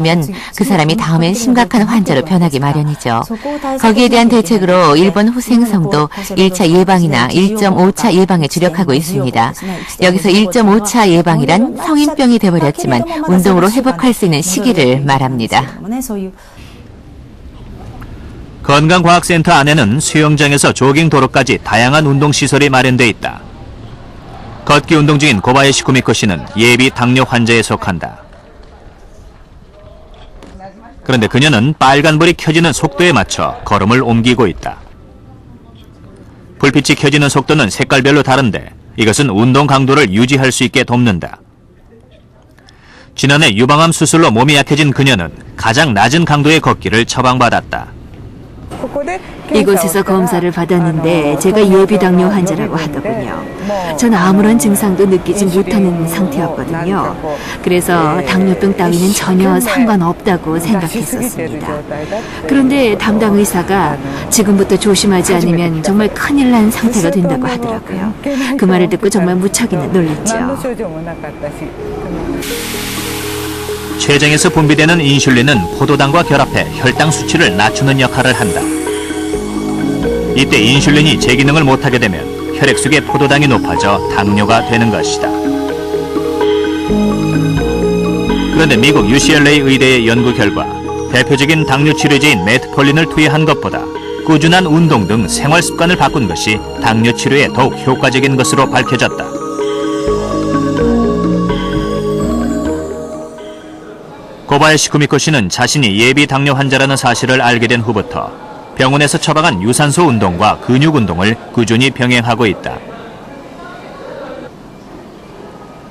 면 그 사람이 다음엔 심각한 환자로 변하기 마련이죠. 거기에 대한 대책으로 일본 후생성도 1차 예방이나 1.5차 예방에 주력하고 있습니다. 여기서 1.5차 예방이란 성인병이 돼버렸지만 운동으로 회복할 수 있는 시기를 말합니다. 건강과학센터 안에는 수영장에서 조깅 도로까지 다양한 운동시설이 마련돼 있다. 걷기 운동 중인 고바야시 구미코 씨는 예비 당뇨 환자에 속한다. 그런데 그녀는 빨간불이 켜지는 속도에 맞춰 걸음을 옮기고 있다. 불빛이 켜지는 속도는 색깔별로 다른데 이것은 운동 강도를 유지할 수 있게 돕는다. 지난해 유방암 수술로 몸이 약해진 그녀는 가장 낮은 강도의 걷기를 처방받았다. 이곳에서 검사를 받았는데 제가 예비당뇨 환자라고 하더군요. 전 아무런 증상도 느끼지 못하는 상태였거든요. 그래서 당뇨병 따위는 전혀 상관없다고 생각했었습니다. 그런데 담당 의사가 지금부터 조심하지 않으면 정말 큰일 난 상태가 된다고 하더라고요. 그 말을 듣고 정말 무척이나 놀랐죠. 췌장에서 분비되는 인슐린은 포도당과 결합해 혈당 수치를 낮추는 역할을 한다. 이때 인슐린이 제 기능을 못하게 되면 혈액 속의 포도당이 높아져 당뇨가 되는 것이다. 그런데 미국 UCLA 의대의 연구 결과 대표적인 당뇨 치료제인 메트폴린을 투여한 것보다 꾸준한 운동 등 생활 습관을 바꾼 것이 당뇨 치료에 더욱 효과적인 것으로 밝혀졌다. 고바야시 구미코 씨는 자신이 예비 당뇨 환자라는 사실을 알게 된 후부터 병원에서 처방한 유산소 운동과 근육 운동을 꾸준히 병행하고 있다.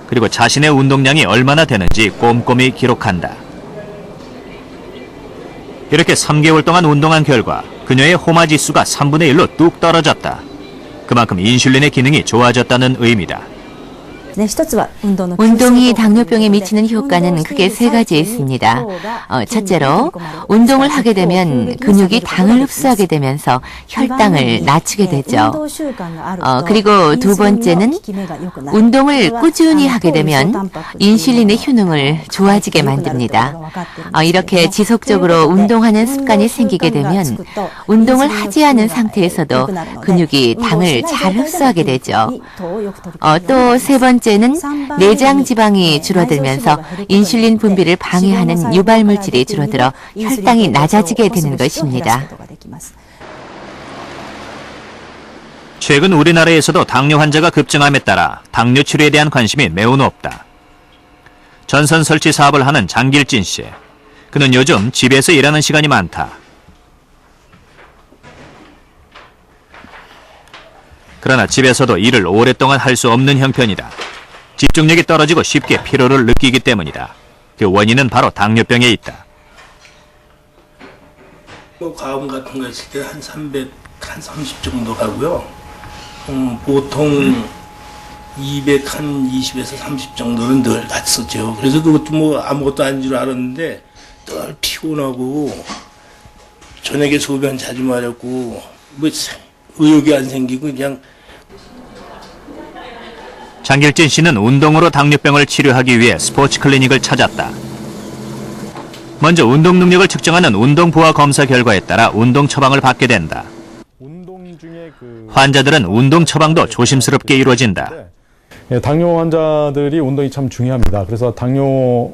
그리고 자신의 운동량이 얼마나 되는지 꼼꼼히 기록한다. 이렇게 3개월 동안 운동한 결과 그녀의 호마 지수가 3분의 1로 뚝 떨어졌다. 그만큼 인슐린의 기능이 좋아졌다는 의미다. 운동이 당뇨병에 미치는 효과는 크게 세 가지에 있습니다. 첫째로 운동을 하게 되면 근육이 당을 흡수하게 되면서 혈당을 낮추게 되죠. 그리고 두 번째는 운동을 꾸준히 하게 되면 인슐린의 효능을 좋아지게 만듭니다. 이렇게 지속적으로 운동하는 습관이 생기게 되면 운동을 하지 않은 상태에서도 근육이 당을 잘 흡수하게 되죠. 또 세 번째는 내장 지방이 줄어들면서 인슐린 분비를 방해하는 유발 물질이 줄어들어 혈당이 낮아지게 되는 것입니다. 최근 우리나라에서도 당뇨 환자가 급증함에 따라 당뇨 치료에 대한 관심이 매우 높다. 전선 설치 사업을 하는 장길진 씨. 그는 요즘 집에서 일하는 시간이 많다. 그러나 집에서도 일을 오랫동안 할 수 없는 형편이다. 집중력이 떨어지고 쉽게 피로를 느끼기 때문이다. 그 원인은 바로 당뇨병에 있다. 과음 같은 거 했을 때 한 300, 한 30 정도 가고요. 보통 200, 한 20에서 30 정도는 늘 갔었죠. 그래서 그것도 뭐 아무것도 아닌 줄 알았는데 늘 피곤하고 저녁에 소변 자주 마렵고 뭐 의욕이 안 생기고 그냥. 장길진 씨는 운동으로 당뇨병을 치료하기 위해 스포츠 클리닉을 찾았다. 먼저 운동 능력을 측정하는 운동부하 검사 결과에 따라 운동 처방을 받게 된다. 환자들은 운동 처방도 조심스럽게 이루어진다. 당뇨 환자들이 운동이 참 중요합니다. 그래서 당뇨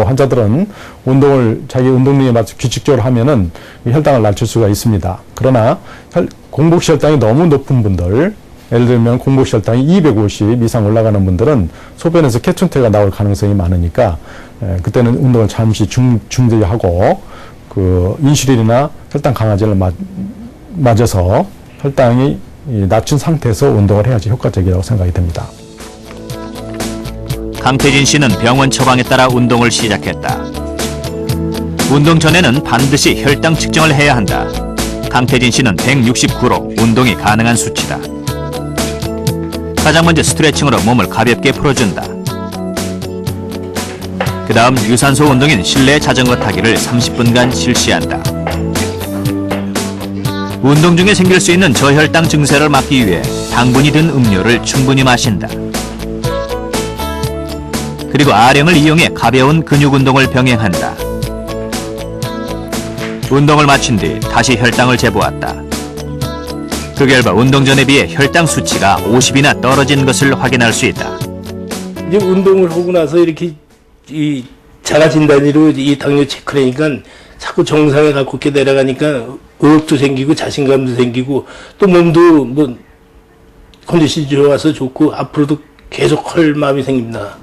환자들은 운동을 자기 운동 능력에 맞춰 규칙적으로 하면은 혈당을 낮출 수가 있습니다. 그러나 공복시 혈당이 너무 높은 분들, 예를 들면 공복시 혈당이 250 이상 올라가는 분들은 소변에서 개춘퇴가 나올 가능성이 많으니까 그때는 운동을 잠시 중지하고 그 인슐린이나 혈당 강화제를 맞아서 혈당이 낮춘 상태에서 운동을 해야지 효과적이라고 생각이 됩니다. 강태진 씨는 병원 처방에 따라 운동을 시작했다. 운동 전에는 반드시 혈당 측정을 해야 한다. 강태진 씨는 169로 운동이 가능한 수치다. 가장 먼저 스트레칭으로 몸을 가볍게 풀어준다. 그 다음 유산소 운동인 실내 자전거 타기를 30분간 실시한다. 운동 중에 생길 수 있는 저혈당 증세를 막기 위해 당분이 든 음료를 충분히 마신다. 그리고 아령을 이용해 가벼운 근육 운동을 병행한다. 운동을 마친 뒤 다시 혈당을 재보았다. 그 결과 운동 전에 비해 혈당 수치가 50이나 떨어진 것을 확인할 수 있다. 이제 운동을 하고 나서 이렇게 이 자가진단으로 이 당뇨 체크하니까 자꾸 정상에 가깝게 내려가니까 의욕도 생기고 자신감도 생기고 또 몸도 뭐 컨디션이 좋아서 좋고 앞으로도 계속 할 마음이 생깁니다.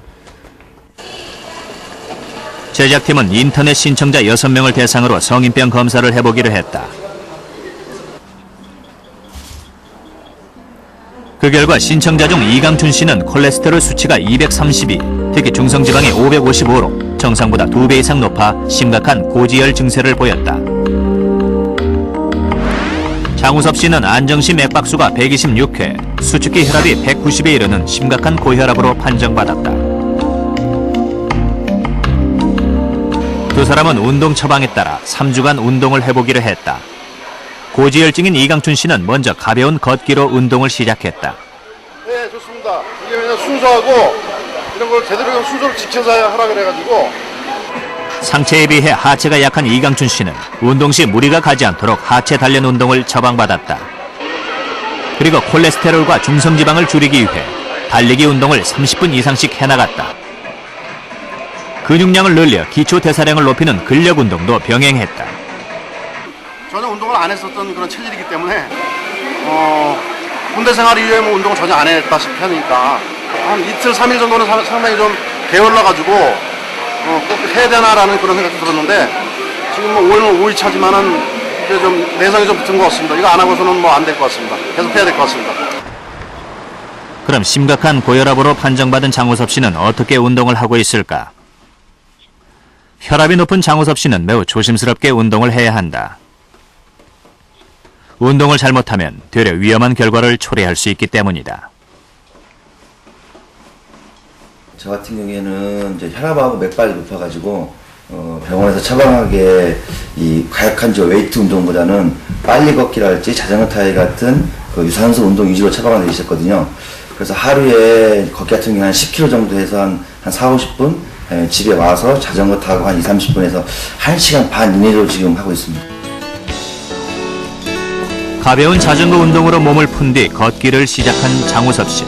제작팀은 인터넷 신청자 6명을 대상으로 성인병 검사를 해보기로 했다. 그 결과 신청자 중 이강춘 씨는 콜레스테롤 수치가 232, 특히 중성지방이 555로 정상보다 2배 이상 높아 심각한 고지혈 증세를 보였다. 장우섭 씨는 안정시 맥박수가 126회, 수축기 혈압이 190에 이르는 심각한 고혈압으로 판정받았다. 두 사람은 운동 처방에 따라 3주간 운동을 해보기로 했다. 고지혈증인 이강춘 씨는 먼저 가벼운 걷기로 운동을 시작했다. 네, 좋습니다. 이게 그냥 순서하고 이런 걸 제대로 순서를 지켜서 하라 그래가지고. 상체에 비해 하체가 약한 이강춘 씨는 운동 시 무리가 가지 않도록 하체 단련 운동을 처방받았다. 그리고 콜레스테롤과 중성지방을 줄이기 위해 달리기 운동을 30분 이상씩 해나갔다. 근육량을 늘려 기초 대사량을 높이는 근력 운동도 병행했다. 전혀 운동을 안 했었던 그런 체질이기 때문에 군대 생활 이후에 뭐 운동을 전혀 안 했다시피 하니까 한 이틀, 3일 정도는 상당히 좀 게을러가지고 꼭 해야 되나라는 그런 생각이 들었는데 지금 뭐 오늘 5일차지만은 이제 좀 내성이 좀 붙은 것 같습니다. 이거 안 하고서는 뭐 안 될 것 같습니다. 계속 해야 될 것 같습니다. 그럼 심각한 고혈압으로 판정받은 장우섭 씨는 어떻게 운동을 하고 있을까? 혈압이 높은 장우섭 씨는 매우 조심스럽게 운동을 해야 한다. 운동을 잘못하면 되려 위험한 결과를 초래할 수 있기 때문이다. 저 같은 경우에는 이제 혈압하고 맥박이 높아가지고 병원에서 처방하게 이 가약한 웨이트 운동보다는 빨리 걷기랄지 자전거 타기 같은 그 유산소 운동 위주로 처방을 내주셨거든요. 그래서 하루에 걷기 같은 경우는 한 10km 정도 해서 한 4, 50분 집에 와서 자전거 타고 한 2, 30분에서 1시간 반 이내로 지금 하고 있습니다. 가벼운 자전거 운동으로 몸을 푼 뒤 걷기를 시작한 장우섭 씨.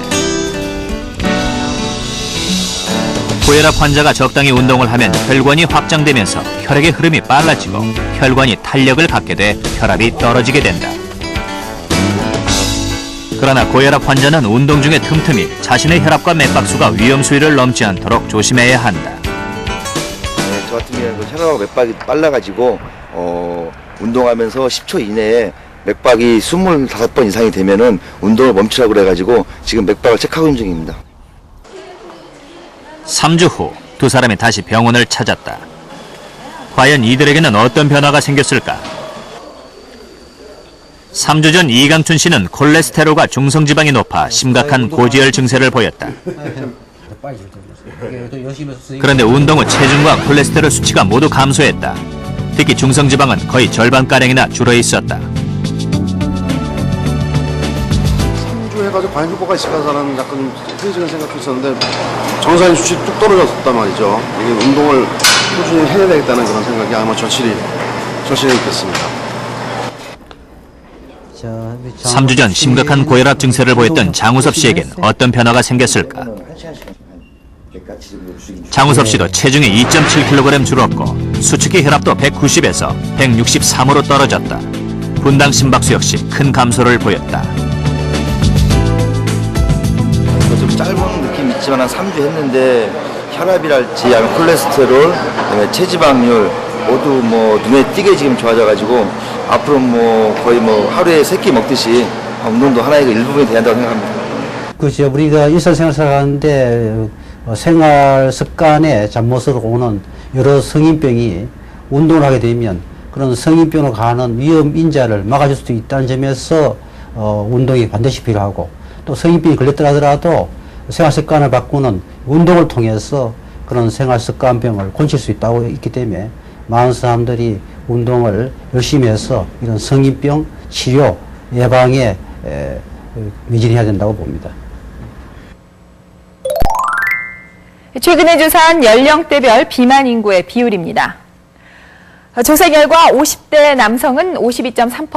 고혈압 환자가 적당히 운동을 하면 혈관이 확장되면서 혈액의 흐름이 빨라지고 혈관이 탄력을 갖게 돼 혈압이 떨어지게 된다. 그러나 고혈압 환자는 운동 중에 틈틈이 자신의 혈압과 맥박수가 위험 수위를 넘지 않도록 조심해야 한다. 네, 저 같은 경우는 혈압과 맥박이 빨라가지고 운동하면서 10초 이내에 맥박이 25번 이상이 되면은 운동을 멈추라고 그래가지고 지금 맥박을 체크하고 있는 중입니다. 3주 후 두 사람이 다시 병원을 찾았다. 과연 이들에게는 어떤 변화가 생겼을까? 3주 전 이강춘 씨는 콜레스테롤과 중성지방이 높아 심각한 고지혈 증세를 보였다. 그런데 운동 후 체중과 콜레스테롤 수치가 모두 감소했다. 특히 중성지방은 거의 절반가량이나 줄어 있었다. 3주 해가지고 과연 효과가 있을까라는 약간 회의적인 생각도 있었는데 정상인 수치 뚝 떨어졌단 말이죠. 이게 운동을 꾸준히 해야 되겠다는 그런 생각이 아마 절실히 있겠습니다. 3주 전 심각한 고혈압 증세를 보였던 장우섭 씨에겐 어떤 변화가 생겼을까? 장우섭 씨도 체중이 2.7kg 줄었고 수축기 혈압도 190에서 163으로 떨어졌다. 분당 심박수 역시 큰 감소를 보였다. 좀 짧은 느낌 있지만 한 3주 했는데 혈압이랄지 아니면 콜레스테롤, 그다음에 체지방률 모두 뭐 눈에 띄게 지금 좋아져가지고 앞으로 뭐 거의 뭐 하루에 3끼 먹듯이 운동도 하나의 일부분이 돼야 한다고 생각합니다. 그죠. 우리가 일상생활 살아가는데 생활 습관의 잘못으로 오는 여러 성인병이 운동을 하게 되면 그런 성인병으로 가는 위험 인자를 막아줄 수도 있다는 점에서 운동이 반드시 필요하고 또 성인병이 걸렸더라 하더라도 생활 습관을 바꾸는 운동을 통해서 그런 생활 습관병을 고칠 수 있다고 있기 때문에 많은 사람들이 운동을 열심히 해서 이런 성인병 치료 예방에 매진해야 된다고 봅니다. 최근에 조사한 연령대별 비만 인구의 비율입니다. 조사 결과 50대 남성은 52.3%,